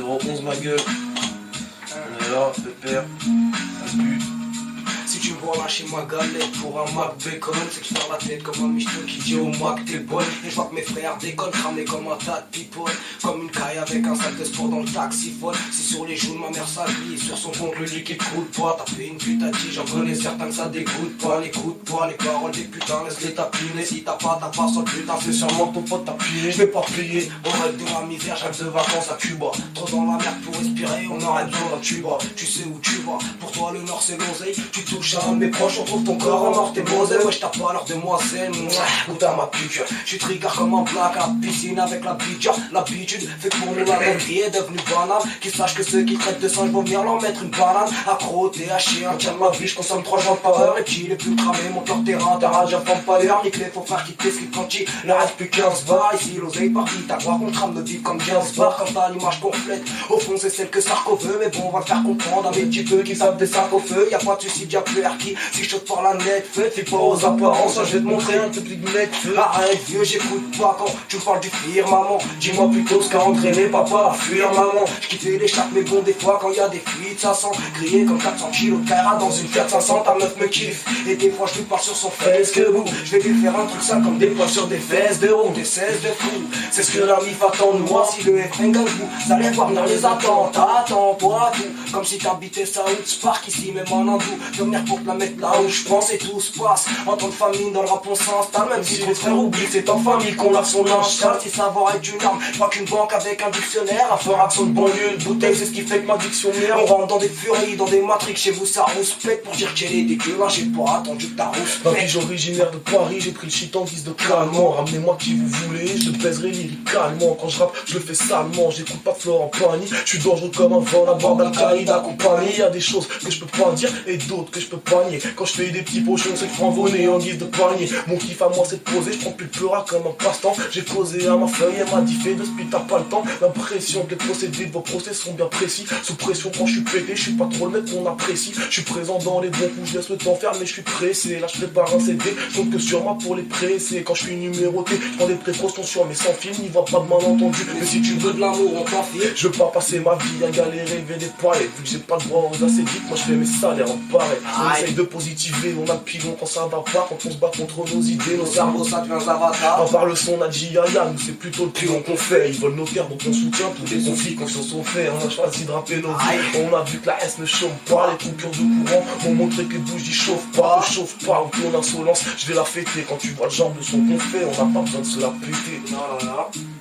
011 ma gueule. On est là, pépère, un but. Si tu me vois lâcher ma galette pour un Mac bacon, c'est que je perds la tête comme un michto qui dit au Mac t'es bonne. Et je vois que mes frères déconnent, cramés comme un tas de people. Comme une caille avec un sac de sport dans le taxiphone. Si sur les joues de ma mère ça glisse, sur son compte le liquide coule pas. T'as fait une pute à 10, j'en connais certains que ça dégoûte pas. N'écoute pas les paroles des putains, laisse-les tapiner. Si t'as pas sans putain, c'est sûrement ton pote t'a plié. Je vais pas plier, on rêve de la misère, j'arrive de vacances à Cuba. Trop dans la merde pour respirer, on aurait besoin d'un tuba. Tu sais où tu vas, pour toi le nord c'est l'oseille. Tu touches à un de mes proches, on trouve ton corps en or, t'es bosé. Ouais, j'tape pas l'heure de demoiselle, goûte à ma piqûre. J'suis trigard comme un black à la piscine avec la bitch. L'habitude fait que pour nous la vie est devenue banale. Qu'ils sachent que ceux qui traitent de singe vont venir leur mettre une banane. Accro, THC, un tiers de ma vie, j'consomme 3 joints par heure. Et qui les plus cramés montent leur terrain, ta rage, j'informe pas l'heure. Nique les faux frères qui testent les quantis. Ne reste plus 15 bars, ici l'oseille partie. T'as droit qu'on crame notre vie comme 15 bars. Quand t'as l'image complète, au fond c'est celle que Sarko veut. Mais bon, on va le faire comprendre à mes petits peu qui savent des sacs au feu. Y'a pas de suicide, y'a plus l'air qui. Si je saute par la net, fais pas aux apparences, je vais te montrer un truc de mec. Arrête vieux, j'écoute pas quand tu me parles du fuir maman. Dis-moi plutôt ce qu'a entraîné papa à fuir maman. J'quiffais les chattes mais bon des fois quand y a des fuites ça sent. Grillé comme 400 kilos de Kaira dans une Fiat 500, ta meuf me kiffe. Et des fois je lui parle sur son fesse que bout. Je vais lui faire un truc sale comme des poils sur des fesses de ronds, des 16 de fou. C'est ce que la mif attend de moi si le FN gagne vous. Vous allez voir venir les attentats, attends-toi tout. Comme si t'habitais South Spark ici même en hindou. Venir pour te la mettre là où je pense et tout se passe. En temps de famine dans le rap on s'installe. Même si trop frère oublie c'est en famille qu'on lave son installe. Si savoir est une arme, pas qu'une banque avec un dictionnaire. Un fort accent de banlieue, de bouteille c'est ce qui fait que ma dictionnaire. On rentre dans des furies, dans des matrix, chez vous ça rouspète. Pour dire qu'elle est dégueulasse, j'ai pas attendu que ta rouspète. Ma biche originaire de Paris, j'ai pris le shit en guise de calmant. Ramenez-moi qui vous voulez, je te baiserai lyricalement. Quand je rappe, je le fais salement, j'écoute pas de Florent Pagny. Je suis dangereux comme un vol à bord d'Al-Qaïda accompagné. Y'a des choses que je peux pas dire et d'autres que je peux pas nier. Quand je fais des petits pochons, c'est de franc-vonner en guise de panier. Mon kiff à moi c'est de poser, je prends plus de pleura comme un passe-temps. J'ai causé à ma feuille, elle m'a dit fais de speed, t'as pas le temps. L'impression que les procédés de vos procès sont bien précis. Sous pression quand je suis pété, je suis pas trop le mec qu'on apprécie. Je suis présent dans les bons coups, je laisse le temps faire mais je suis pressé. Là je prépare un CD, je compte que sur moi pour les presser. Quand je suis numéroté, je prends des précautions sur mes sans film, n'y va pas de malentendu. Mais si tu veux de l'amour, on t'en file. Je veux pas passer ma vie à galérer, lever des palais. Vu que j'ai pas le droit aux assez vite, moi je fais mes salaires en pareil. On essaye de positiver, on a le pilon quand ça va pas. Quand on se bat contre nos idées, nos cerveaux ça devient avatar. À part le son, on a dit yaya, nous c'est plutôt le pilon qu'on fait. Ils veulent nos terres donc on soutient tous les conflits qu'on s'en sont faits. On a choisi de rapper nos vies, on a vu que la S ne chauffe pas. Les coupures de courant m'ont montré que les bougies chauffent pas. Ne chauffe pas, ou ton insolence, je vais la fêter. Quand tu vois le genre de son qu'on fait, on n'a pas besoin de se la péter. Non, non, non.